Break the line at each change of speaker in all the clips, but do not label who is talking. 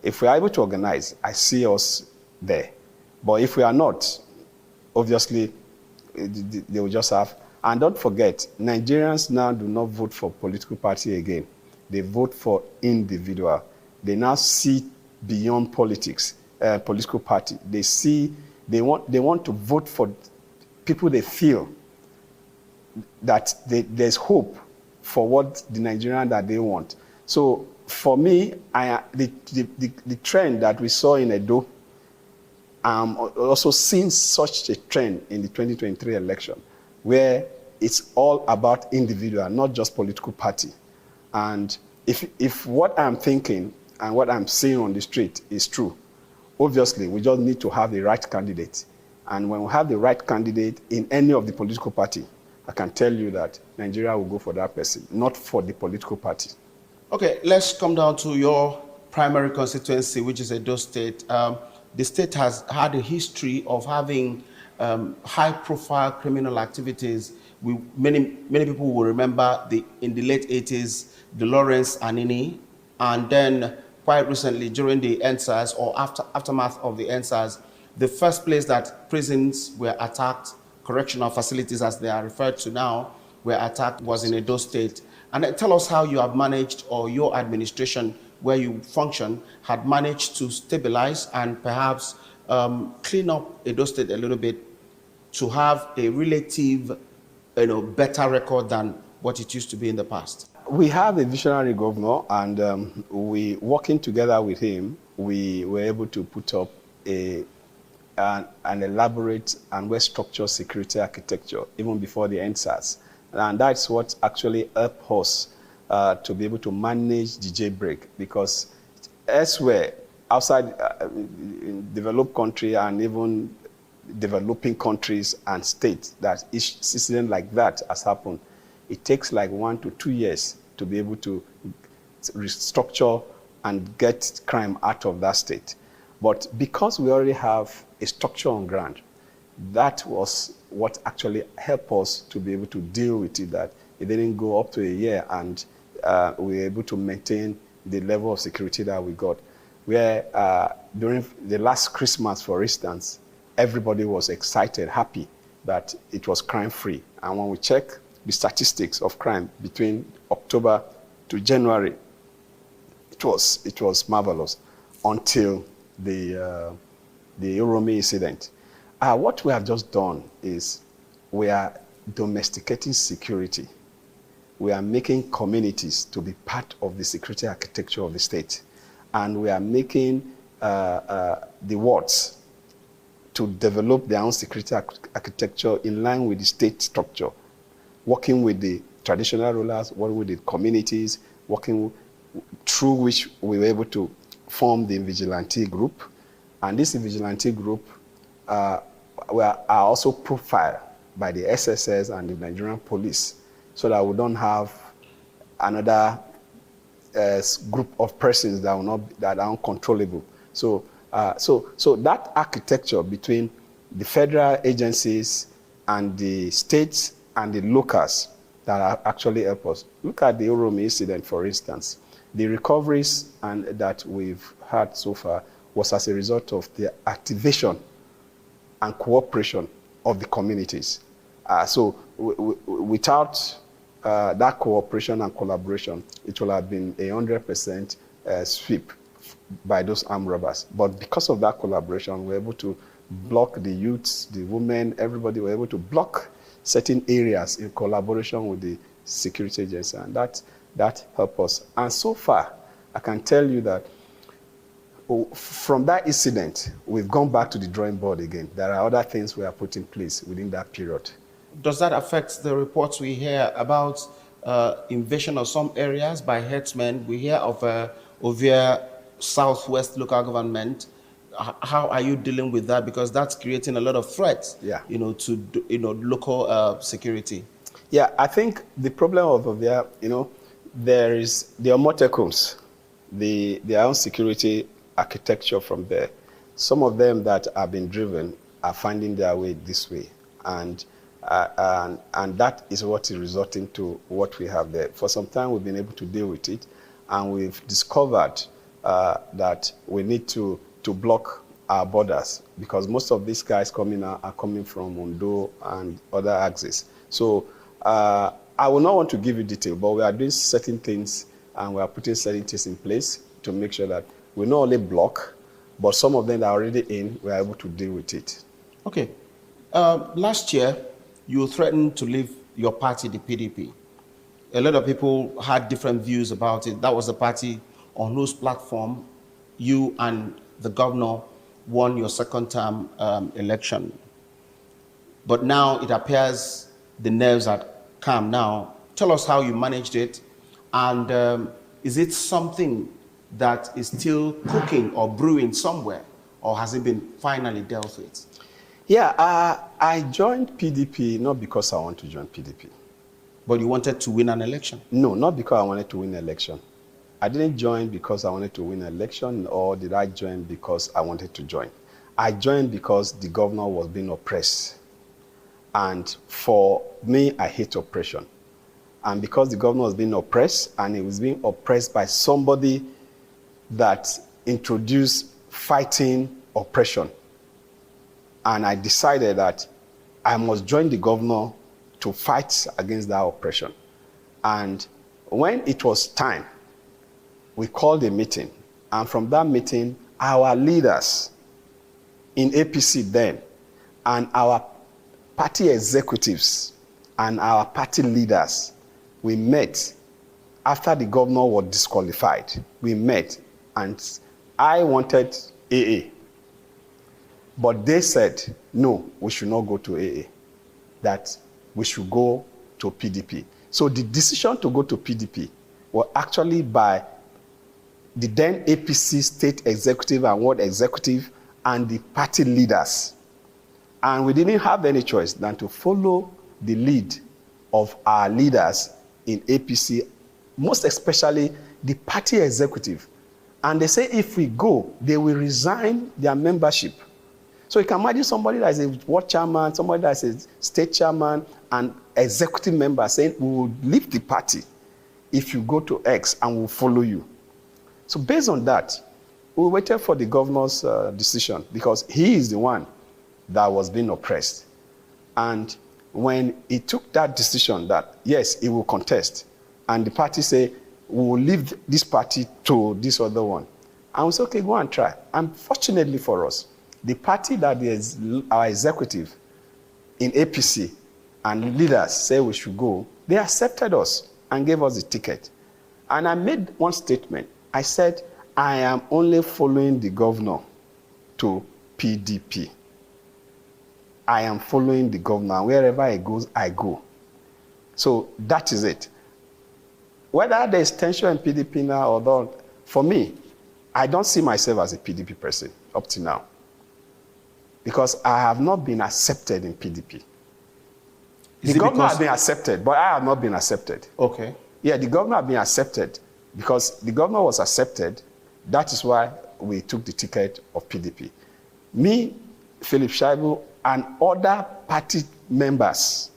If we are able to organize, I see us there. But if we are not, obviously, they will just have. And don't forget, Nigerians now do not vote for political party again. They vote for individual. They now see beyond politics, political party. They want to vote for people they feel that there's hope for what the Nigerian that they want. So for me, the trend that we saw in Edo, also seeing such a trend in the 2023 election, where it's all about individual, not just political party. And if what I'm thinking and what I'm seeing on the street is true, obviously we just need to have the right candidate. And when we have the right candidate in any of the political party, I can tell you that Nigeria will go for that person, not for the political party.
Okay, let's come down to your primary constituency, which is Edo State. The state has had a history of having high-profile criminal activities. Many people will remember in the late 80s, the Lawrence Anini, and then quite recently during the EndSARS or aftermath of the EndSARS, the first place that prisons were attacked, correctional facilities as they are referred to now, were attacked was in Edo State. And tell us how you have managed, or your administration where you function had managed to stabilize and perhaps clean up Edo State a little bit to have a relative, better record than what it used to be in the past.
We have a visionary governor, and we, working together with him, we were able to put up an elaborate and well-structured security architecture even before the EndSARS. And that's what actually helped us to be able to manage the jailbreak, because elsewhere, outside in developed country and even developing countries and states, that each incident like that has happened, it takes like 1 to 2 years to be able to restructure and get crime out of that state. But because we already have a structure on ground, that was what actually helped us to be able to deal with it, that it didn't go up to a year, and we were able to maintain the level of security that we got. Where during the last Christmas, for instance, everybody was excited, happy that it was crime-free. And when we check the statistics of crime between October to January, it was marvelous until the Oromi incident. What we have just done is we are domesticating security. We are making communities to be part of the security architecture of the state. And we are making the wards to develop their own security architecture in line with the state structure, working with the traditional rulers, working with the communities, working through which we were able to form the vigilante group. And this vigilante group are also profiled by the SSS and the Nigerian police, so that we don't have another group of persons that are uncontrollable. So that architecture between the federal agencies and the states and the locals that are actually help us. Look at the Oromi incident, for instance. The recoveries that we've had so far was as a result of the activation and cooperation of the communities. So without that cooperation and collaboration, it will have been 100% sweep by those armed robbers. But because of that collaboration, we're able to block the youths, the women, everybody were able to block certain areas in collaboration with the security agency, and that helped us. And so far, I can tell you that from that incident, we've gone back to the drawing board again. There are other things we have put in place within that period.
Does that affect the reports we hear about invasion of some areas by herdsmen? We hear of Ovia Southwest local government. How are you dealing with that? Because that's creating a lot of threats, to local security.
Yeah, I think the problem of Ovia, there is the Omotecombs, their own security architecture from there. Some of them that have been driven are finding their way this way, and that is what is resulting to what we have there. For some time, we've been able to deal with it, and we've discovered that we need to block our borders, because most of these guys coming are coming from Ondo and other axes. So I will not want to give you detail, but we are doing certain things and we are putting certain things in place to make sure that we not only block, but some of them that are already in, we are able to deal with it.
Okay. Last year, you threatened to leave your party, the PDP. A lot of people had different views about it. That was the party on whose platform you and the governor won your second term election. But now it appears the nerves are calm now. Tell us how you managed it, and is it something that is still cooking or brewing somewhere, or has it been finally dealt with?
Yeah, I joined PDP not because I want to join PDP.
But you wanted to win an election?
No, not because I wanted to win an election. I didn't join because I wanted to win an election, or did I join because I wanted to join? I joined because the governor was being oppressed. And for me, I hate oppression. And because the governor was being oppressed, and he was being oppressed by somebody that introduced fighting oppression. And I decided that I must join the governor to fight against that oppression. And when it was time, we called a meeting. And from that meeting, our leaders in APC then, and our party executives and our party leaders, we met after the governor was disqualified. We met, and I wanted AA. But they said, no, we should not go to AA, that we should go to PDP. So the decision to go to PDP was actually by the then APC state executive and ward executive and the party leaders. And we didn't have any choice than to follow the lead of our leaders in APC, most especially the party executive. And they say if we go, they will resign their membership. So you can imagine somebody that is a ward chairman, somebody that is a state chairman, and executive member saying, we will leave the party if you go to X and we'll follow you. So based on that, we waited for the governor's decision, because he is the one that was being oppressed. And when he took that decision that, yes, he will contest, and the party say, we will leave this party to this other one. And we said, okay, go and try. And fortunately for us, the party that is our executive in APC and leaders say we should go, they accepted us and gave us the ticket. And I made one statement. I said, I am only following the governor to PDP. I am following the governor. Wherever he goes, I go. So that is it. Whether there is tension in PDP now or not, for me, I don't see myself as a PDP person up to now, because I have not been accepted in PDP. The governor has been accepted, but I have not been accepted.
Okay.
Yeah, the governor has been accepted because the governor was accepted. That is why we took the ticket of PDP. Me, Philip Shaibu, and other party members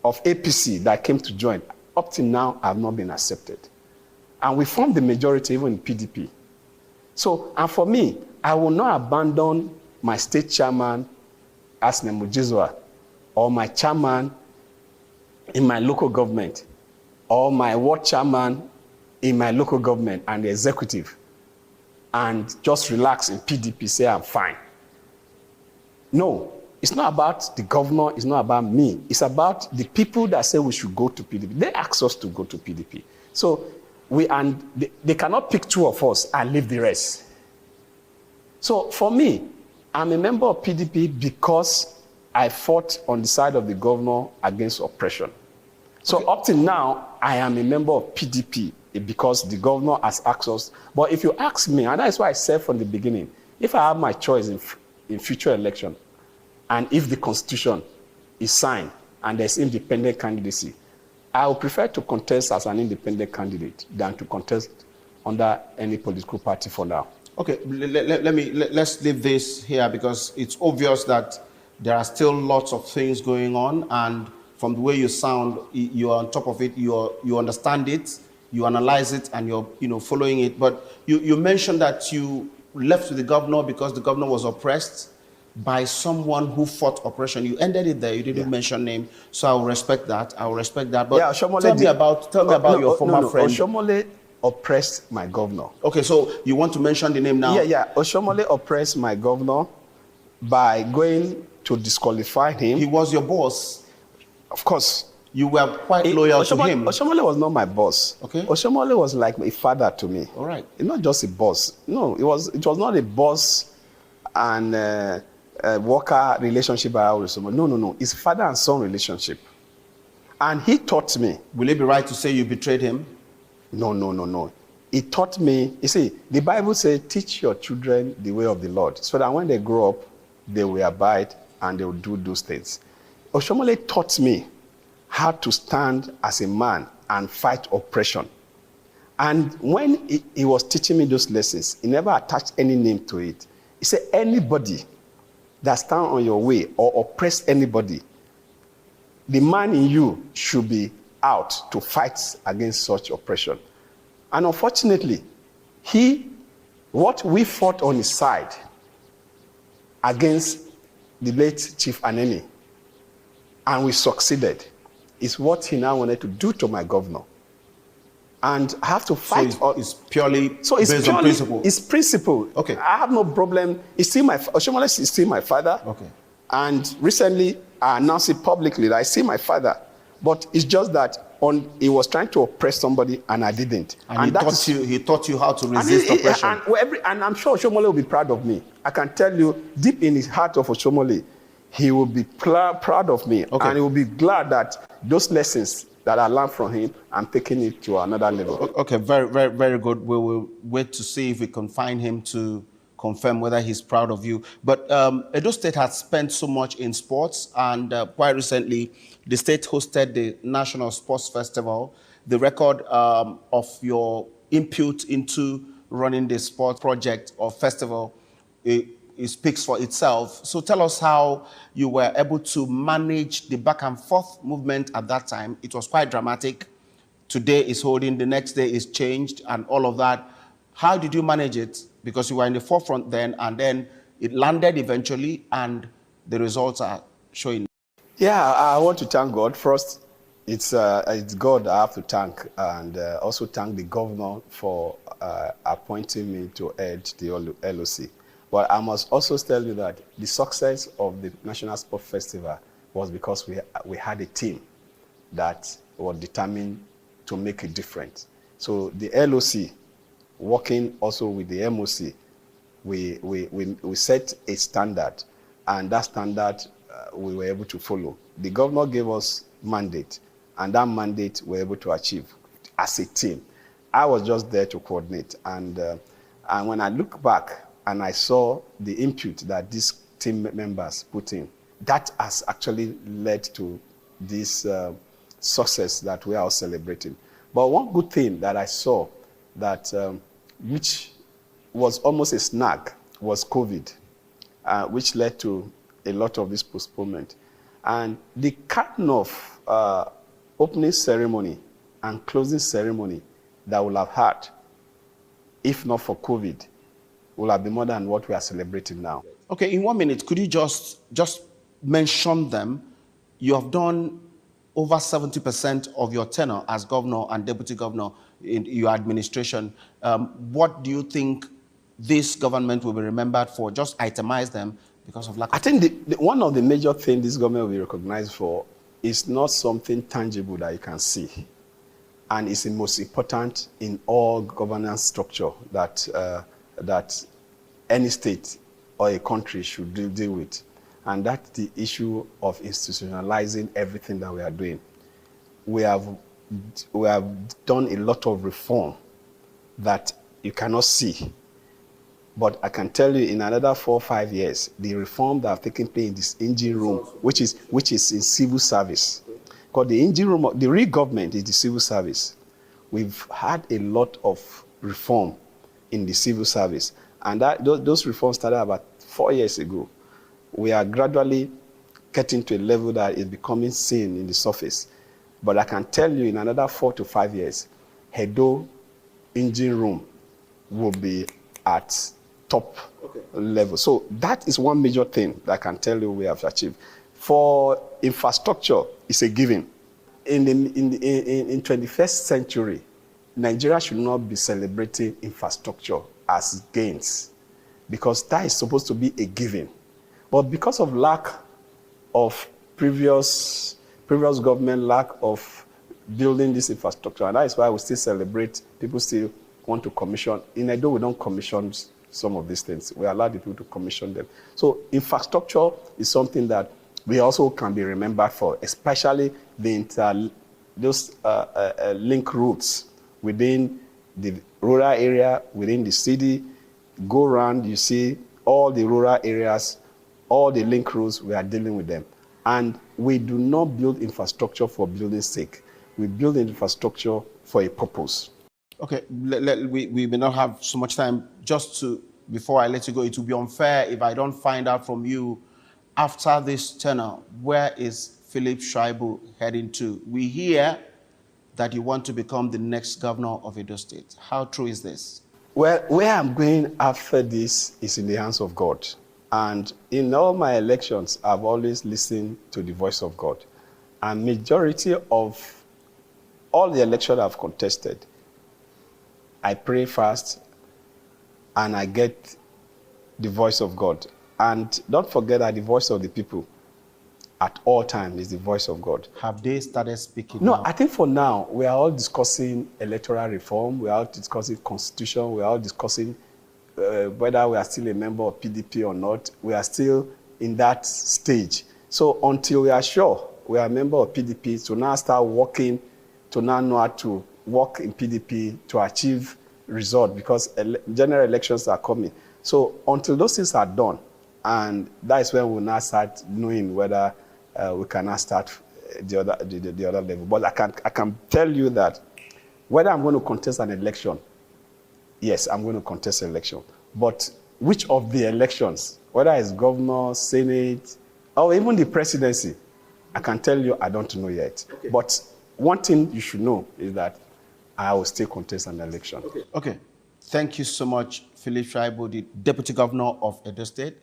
of APC that came to join, up till now, have not been accepted. And we formed the majority even in PDP. So, and for me, I will not abandon my state chairman as Nemujizwa, or my chairman in my local government, or my ward chairman in my local government and the executive, and just relax in PDP, say I'm fine. No, it's not about the governor, it's not about me. It's about the people that say we should go to PDP. They asked us to go to PDP. So they cannot pick two of us and leave the rest. So for me, I'm a member of PDP because I fought on the side of the governor against oppression. So okay, up till now, I am a member of PDP because the governor has asked us. But if you ask me, and that's why I said from the beginning, if I have my choice in future election, and if the constitution is signed and there's independent candidacy, I would prefer to contest as an independent candidate than to contest under any political party for now.
Okay, let's leave this here, because it's obvious that there are still lots of things going on, and from the way you sound, you're on top of it, you understand it, you analyze it and you're, following it. But you mentioned that you left with the governor because the governor was oppressed by someone who fought oppression. You ended it there. You didn't mention name, so I will respect that. I will respect that. But
yeah, Oshiomhole
tell me about your former friend.
Oshiomhole oppressed my governor.
Okay, so you want to mention the name now?
Yeah. Oshiomhole oppressed my governor by going to disqualify him.
He was your boss.
Of course.
You were quite loyal to him.
Oshiomhole was not my boss.
Okay.
Oshiomhole was like a father to me.
All right.
Not just a boss. No, it was not a boss and worker relationship. No. It's father and son relationship. And he taught me.
Will it be right to say you betrayed him?
No. He taught me. You see, the Bible says, teach your children the way of the Lord, so that when they grow up, they will abide and they will do those things. Oshiomhole taught me how to stand as a man and fight oppression. And when he was teaching me those lessons, he never attached any name to it. He said, anybody that stand on your way or oppress anybody, the man in you should be out to fight against such oppression. And unfortunately, what we fought on his side against the late Chief Aneni, and we succeeded, is what he now wanted to do to my governor. And I have to fight.
So it's purely based on principle?
It's principle.
Okay.
I have no problem. Oshiomhole is still my father.
Okay.
And recently, I announced it publicly that I see my father. But it's just that he was trying to oppress somebody and I didn't.
And he taught you how to resist oppression.
And I'm sure Oshiomhole will be proud of me. I can tell you, deep in his heart of Oshiomhole, he will be proud of me. Okay. And he will be glad that those lessons that I learned from him, I'm taking it to another level.
Okay, very, very, very good. We will wait to see if we can find him to confirm whether he's proud of you. But Edo State has spent so much in sports, and quite recently, the state hosted the National Sports Festival. The record of your input into running the sports project or festival, it speaks for itself. So tell us how you were able to manage the back and forth movement at that time. It was quite dramatic. Today is holding, the next day is changed, and all of that. How did you manage it? Because you were in the forefront then, and then it landed eventually, and the results are showing.
Yeah, I want to thank God. First, it's God I have to thank, and also thank the governor for appointing me to head the LOC. But I must also tell you that the success of the National Sports Festival was because we had a team that was determined to make a difference. So the LOC, working also with the MOC, we set a standard, and that standard we were able to follow. The governor gave us mandate, and that mandate we were able to achieve as a team. I was just there to coordinate, and when I look back and I saw the input that these team members put in, that has actually led to this success that we are all celebrating. But one good thing that I saw that which was almost a snag was COVID, which led to a lot of this postponement. And the kind of opening ceremony and closing ceremony that we'll have had, if not for COVID, will have been more than what we are celebrating now.
Okay, in 1 minute, could you just mention them? You have done over 70% of your tenure as governor and deputy governor in your administration. What do you think this government will be remembered for? Just itemize them because of lack of...
I think one of the major things this government will be recognized for is not something tangible that you can see. And it's the most important in all governance structure that any state or a country should deal with. And that's the issue of institutionalizing everything that we are doing. We have done a lot of reform that you cannot see. But I can tell you in another 4 or 5 years, the reform that have taken place in this engine room, which is in civil service. Because the engine room, the real government is the civil service. We've had a lot of reform in the civil service. And those reforms started about 4 years ago. We are gradually getting to a level that is becoming seen in the surface. But I can tell you in another 4 to 5 years, Edo engine room will be at top level. So that is one major thing that I can tell you we have achieved. For infrastructure, it's a given. In 21st century, Nigeria should not be celebrating infrastructure as gains, because that is supposed to be a given. But because of lack of previous government, lack of building this infrastructure, and that is why we still celebrate, people still want to commission. In Edo, we don't commission some of these things. We allow the people to commission them. So infrastructure is something that we also can be remembered for, especially those link routes within the rural area, within the city. Go around, you see all the rural areas, all the link routes, we are dealing with them. And we do not build infrastructure for building's sake. We build infrastructure for a purpose.
Okay, we may not have so much time. Before I let you go, it would be unfair if I don't find out from you, after this tenure, where is Philip Shaibu heading to? We hear that you want to become the next governor of Edo State. How true is this?
Well, where I'm going after this is in the hands of God. And in all my elections, I've always listened to the voice of God. And majority of all the elections I've contested, I pray fast and I get the voice of God. And don't forget that the voice of the people at all times is the voice of God.
Have they started speaking
No,
now?
I think for now, we are all discussing electoral reform, we are all discussing constitution, we are all discussing whether we are still a member of PDP or not. We are still in that stage. So until we are sure we are a member of PDP, to now start working, to now know how to work in PDP to achieve result, because general elections are coming. So until those things are done, and that is when we'll now start knowing whether we can now start the other level. But I can tell you that whether I'm going to contest an election, yes, I'm going to contest an election. But which of the elections, whether it's governor, senate, or even the presidency, I can tell you I don't know yet. Okay. But one thing you should know is that I will still contest an election.
Okay. Thank you so much, Philip Shaibu, the Deputy Governor of Edo State.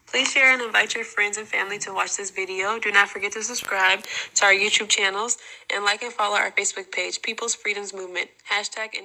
Please share and invite your friends and family to watch this video. Do not forget to subscribe to our YouTube channels and like and follow our Facebook page, People's Freedoms Movement. #.